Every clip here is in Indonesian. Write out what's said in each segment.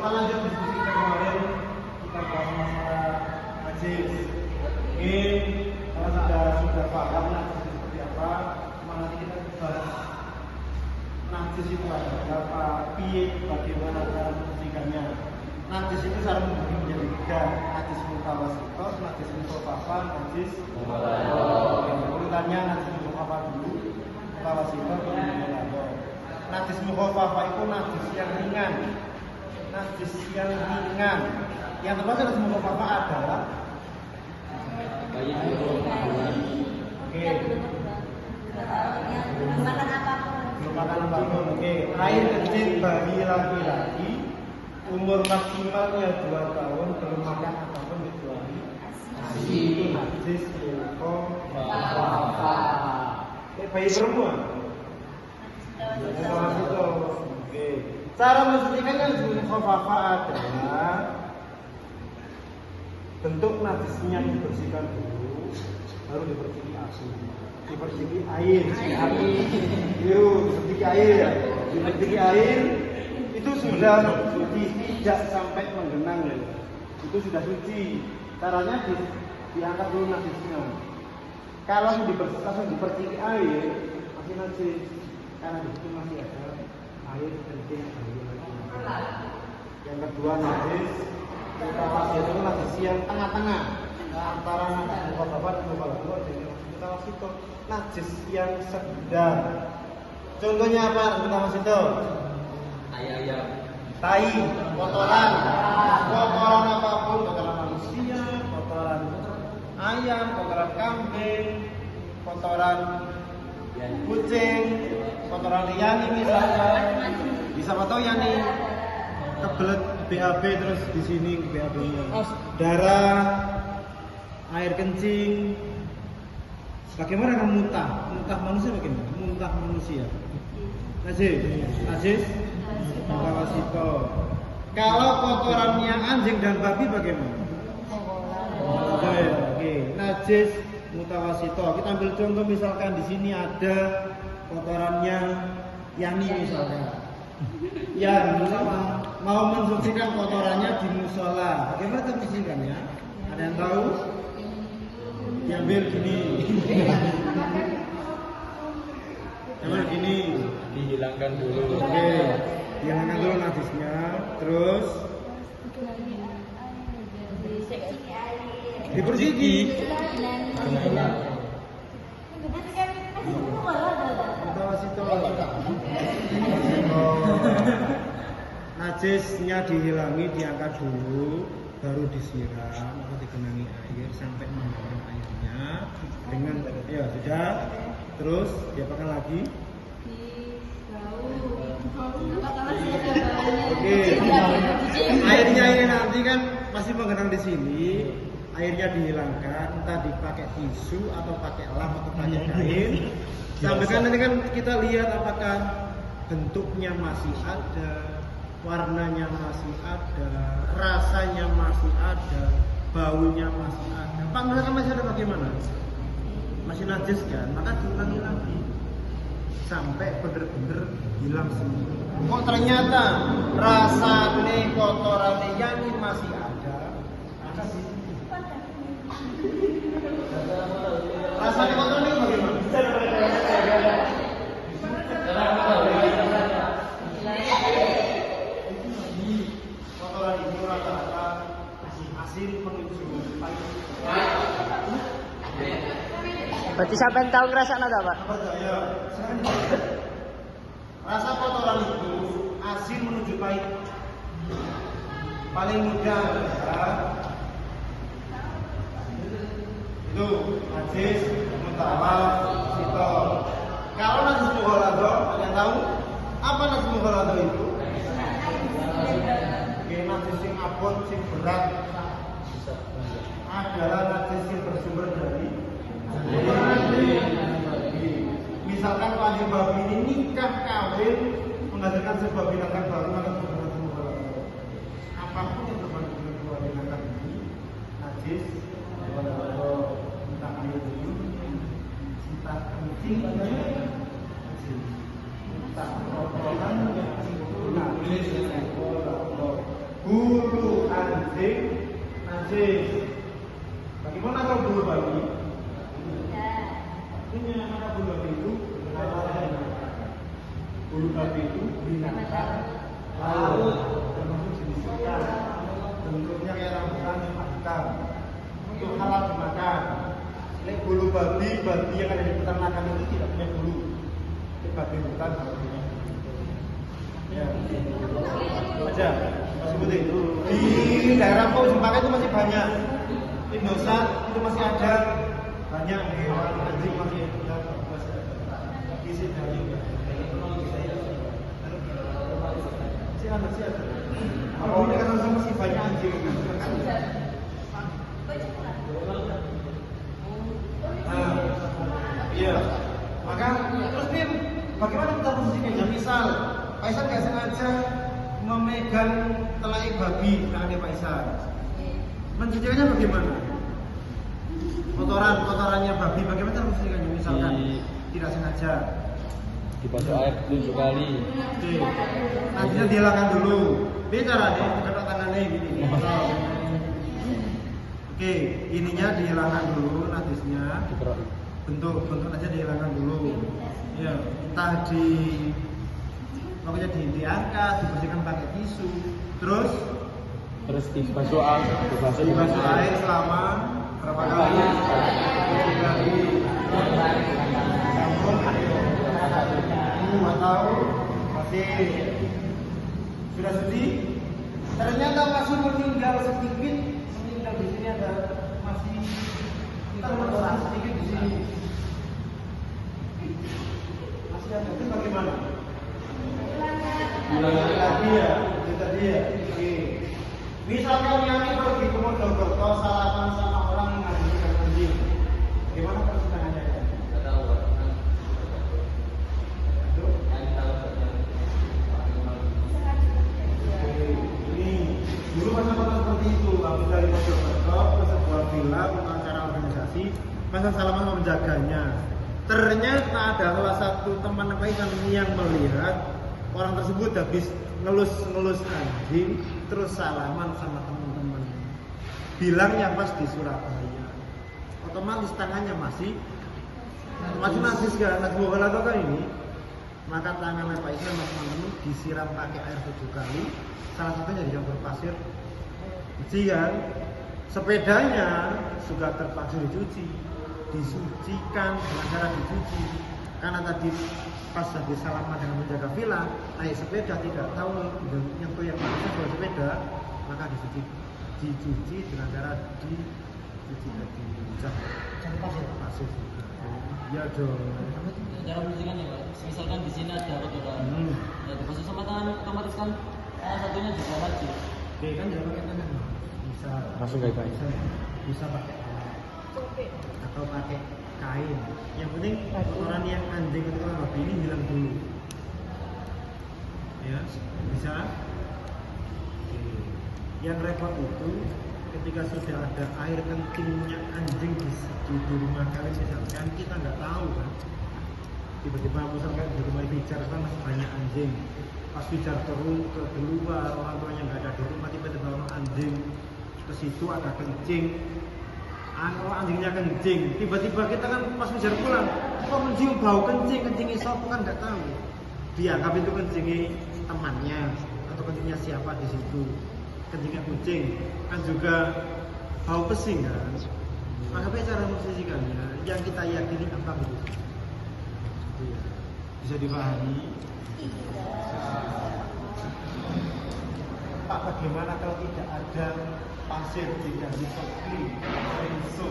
Kita lanjut diskusi kemarin, kita bahas masalah najis. Mungkin kalau sudah paham najis seperti apa, nanti kita bahas najis itu ada berapa, bagaimana cara membersihkannya. Najis itu cara membagi menjadi tiga: najis mutawasito, najis mukhafafah, najis urutannya najis mukhafafah dulu, mutawasito, kemudian mutawasito. Najis mukhafafah itu najis yang ringan. Najis yang ringan. Yang termasuk najis mukhafafah adalah oke. Makan apapun. Makan apapun. Oke. Air kencing bayi laki-laki umur maksimalnya 2 tahun belum makan apapun kecuali ASI. Itu najis mukhafafah. Bayi perempuan. Oke. Cara membersihkan najis mukhafafah adalah bentuk najisnya dibersihkan dulu, baru diperciki asu, diperciki air, diperciki air ya, diperciki air itu sudah suci, tidak sampai menggenang ya, itu sudah suci. Caranya diangkat dulu najisnya. Kalau langsung diperciki air masih najis, karena di situ masih ada air kencing bayi laki-laki. Yang kedua najis mutawasito itu najis yang tengah-tengah antara najis mukhafafah dan mukhafafah dan mutawasito, najis yang sedang. Contohnya apa mutawasito? Ayam. Tai, kotoran apapun, kotoran manusia, kotoran ayam, kotoran kambing, kotoran kucing, kotoran liani misalnya. Bisa atau yani kebelet BAB terus di sini BAB-nya. Darah, air kencing. Bagaimana dengan muntah? Muntah manusia bagaimana? Muntah manusia. Najis mutawasito. Kalau kotorannya anjing dan babi bagaimana? Oke, najis mutawasito. Kita ambil contoh misalkan di sini ada kotorannya Yani misalnya. Ya, mau mensucikan kotorannya di musola. Bagaimana membersihkannya? Ada yang tahu? Diambil gini. Diambil gini. Dihilangkan dulu. Oke, dihilangkan dulu najisnya. Terus dibersihkan. Najisnya dihilangi, diangkat dulu, baru disiram atau digenangi air sampai mengembang airnya dengan ya sudah. Terus diapakan lagi? Oke. Airnya ini nanti kan masih menggenang di sini. Airnya dihilangkan, entah dipakai tisu atau pakai lap atau pakai kain. Sampai kan nanti kan kita lihat apakah bentuknya masih ada, warnanya masih ada, rasanya masih ada, baunya masih ada. Panggilan masih ada bagaimana? Masih najis kan? Maka diulangi lagi sampai benar-benar hilang semua. Kok ternyata rasa ini kotoran ini masih ada? Maka rasanya kotoran ini bagaimana? Kotoran itu rata-rata asin menuju pahit. Berarti sampai tahu ngerasa ada Pak? Ya. Rasa kotoran itu asin menuju pahit. Paling mudah adalah itu najis mutawasito. Kalau najis mughalladho, kalian tahu apa najis mughalladho itu? Najis yang abot, yang berat adalah najis yang bersumber dari misalkan wali babi ini nikah kawin menghasilkan sebuah binatang baru, maka sebuah mughalladho. Apapun yang berbanding dengan dua binatang ini najis mughalladho, entah air dulu, entah kencing, entah kotoran, najis mughalladho. bulu anjing najis. Bagaimana kalau bulu babi? Punya mana bulu babi itu? Bulu babi itu binatang laut, termasuk jenis ikan. Bentuknya kayak rambutan hitam. Itu halal dimakan. Bulu babi yang ada di peternakan itu tidak punya bulu. Itu babi hutan sepertinya. Ya, aja masih putih. Di daerah Pau Jempaka itu masih banyak. Di Indosat itu masih ada banyak hewan anjing masih ada. Di sini juga. Masih ada. Kalau ini kan masih banyak anjing. Iya. Maka terus Bim, bagaimana kita posisinya? Misal Faisal nggak sengaja memegang telaik babi tangannya Faisal. Mencucinya bagaimana? Kotorannya babi bagaimana posisinya? Misalkan tidak sengaja Dibasuh air 7 kali. Oke. Nantinya dihilangkan dulu. Bicara nih, kedok tangannya gini. Oke, ininya dihilangkan dulu najisnya. Bentuk aja dihilangkan dulu. Ya, entah pokoknya diangkat, dibersihkan pakai tisu. Terus dibasuh air selama berapa kali? 7 kali. Atau masih sudah suci? Ternyata masih meninggal sedikit. Meninggal di sini ada masih terbelah sedikit di sini. Masih ada itu bagaimana? Tadi ya. Oke. Misalkan yang ini pergi ke Mojokerto salaman sama orang yang ngajikan anjing. Bagaimana persidangannya? Tidak tahu. Ini dulu masa-masa seperti itu. Habis dari Mojokerto ke sebuah villa acara organisasi, masa salaman menjaganya. Ternyata ada salah satu teman Faisal yang melihat orang tersebut habis ngelus anjing terus salaman sama teman-teman. Bilangnya pas di Surabaya. Otomatis tangannya masih najis kan, najis ini. Maka tangannya Pak Islam sama teman-teman disiram pakai air 7 kali. Salah satunya dicampur pasir. Bersih kan? Sepedanya juga terpaksa dicuci, disucikan dengan cara dicuci. Karena tadi pas habis salaman dengan menjaga villa, naik sepeda tidak tahu nyentuh yang harusnya buat sepeda, maka dicuci dengan cara dicuci tadi dicat pasir. Iya dong. Cara mencucikan ya Pak, misalkan di sini ada kotoran, ya dibasuh sama tangan, otomatis kan salah satunya juga wajib. Oke kan jangan pakai tangan, bisa Langsung kayak Pak. bisa pakai alat atau pakai kain. Yang penting kotoran yang anjing itu kan babi ini hilang dulu. Ya bisa. Oke. Yang repot itu ketika sudah ada air kencingnya anjing di rumah kalian misalkan kita nggak tahu kan. Tiba-tiba misalkan di rumah Fijar kan masih banyak anjing. Pas Fijar turun ke luar, orang tuanya nggak ada di rumah, tiba-tiba orang anjing ke situ ada kencing. Kalau anjingnya kencing, tiba-tiba kita kan pas Fijar pulang, kok mencium bau kencing isop kan nggak tahu. Dianggap itu kencingnya temannya atau kencingnya siapa di situ. Kencingnya kucing kan juga bau pesing kan. Maka cara memposisikannya yang kita yakini apa begitu. Bisa dipahami. Pak, bagaimana kalau tidak ada pasir, tidak bisa clean, rinso,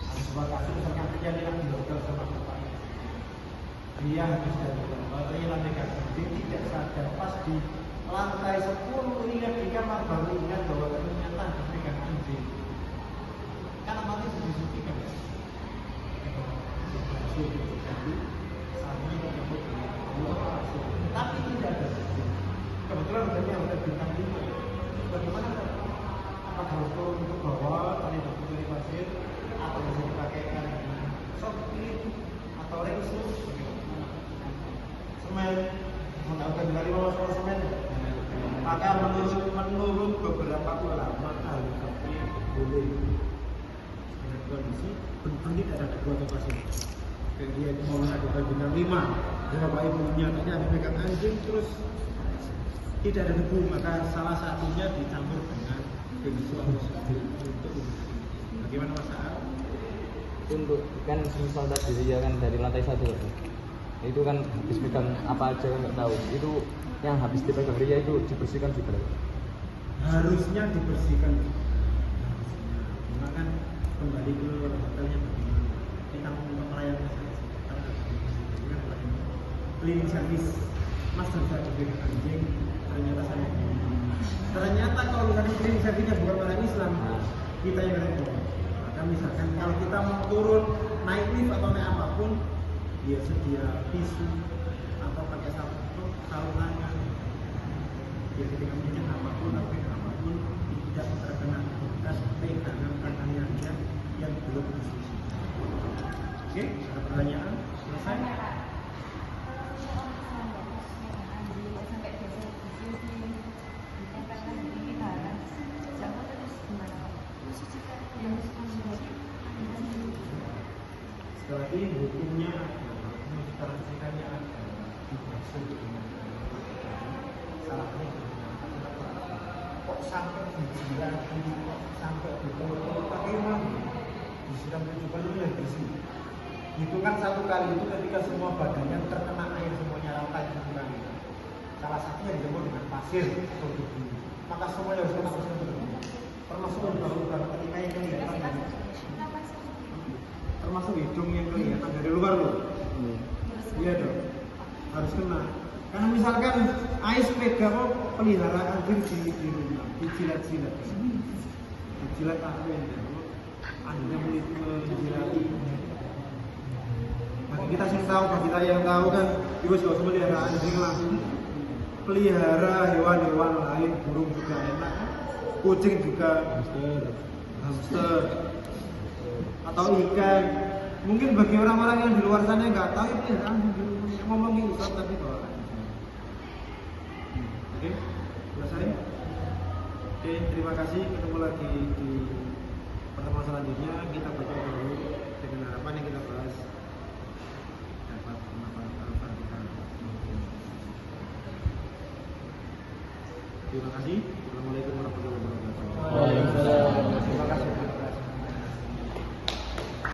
sebuah kasus misalkan terjadi di hotel sama bapak, dia habis dari hotel lantai kasih tidak sadar pas di lantai 10 lihat di kamar baru ingat bahwa ternyata dipegang anjing. Karena mati disucikan. Tapi tidak ada. Kebetulan adanya hotel bintang 5. Bagaimana? Apakah harus turun ke bawah, tadi dari pasir, atau bisa dipakai dengan Shopee atau Lexus. Semen menggunakan dari lolos semen. Maka menurut beberapa ulama ahli fikih boleh dengan kondisi benar tidak ada kedua lokasi. Dia mau melakukan bintang 5, dan bapak ibunya tadi ada pegang anjing terus tidak ada debu, maka salah satunya dicampur dengan bisu atau sabun untuk bagaimana Mas Aal? Untuk kan misal tadi ya kan dari lantai 1 itu kan habis pegang apa aja kan nggak tahu, itu yang habis dipegang Ria itu dibersihkan juga. Harusnya dibersihkan. Cuma kan kembali ke hotelnya bagaimana kita mau melayani cleaning service. Mas sudah dipegang anjing, ternyata kalau misalnya cleaning service bukan orang Islam, kita yang repot. Maka misalkan kalau kita mau turun naik lift atau naik apapun, dia sedia tisu atau pakai sarung tangan. Dia ketika menyentuh apapun tidak terkena bekas pegangan tangannya yang belum disusun. Oke, ada pertanyaan? Selesai? Sekali lagi hukumnya mensubstansikannya ada dimaksud dengan salahnya kok sampai dijilat sampai betul-betul pakai uang disiram 70 yang bersih itu kan satu kali itu ketika semua badannya terkena air semuanya rata itu kali salah satunya dijemur dengan pasir atau debu maka semuanya harus kena pasir termasuk lubang-lubang ketika yang kelihatan termasuk hidung yang kelihatan dari luar loh. Iya dong, harus kena. Karena misalkan Ais pegang pelihara anjing di rumah, dijilat-jilat, dijilat apa yang anjingnya menjilati. Bagi kita yang tahu kan, ibu sudah melihara anjing langsung pelihara hewan-hewan lain, burung juga enak, kucing juga, hamster. Atau ikan, mungkin bagi orang-orang yang di luar sana nggak tahu itu ya ngomongin Ustaz tadi bahwa oke, selesai. Oke, terima kasih, ketemu lagi di pertemuan selanjutnya. Kita berdoa dulu dengan harapan yang kita bahas dapat bermanfaat kita. Terima kasih. Assalamualaikum warahmatullahi wabarakatuh.